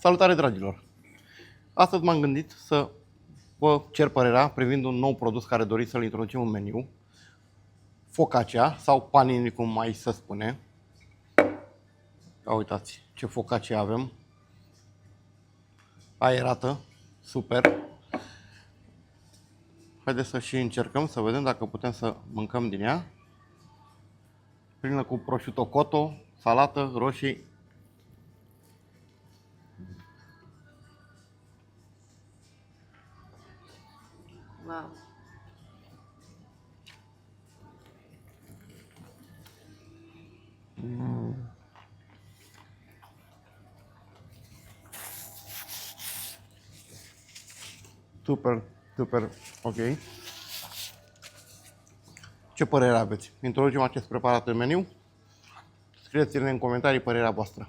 Salutare, dragilor! Astăzi m-am gândit să vă cer părerea privind un nou produs care doriți să-l introducem în meniu. Focaccia sau panini, cum mai se spune. Ia uitați ce focaccia avem. Aerată, super. Haideți să și încercăm să vedem dacă putem să mâncăm din ea. Plină cu prosciutto cotto, salată, roșii. Wow. Super, super, ok. Ce părere aveți? Introducem acest preparat în meniu? Scrieți-ne în comentarii părerea voastră.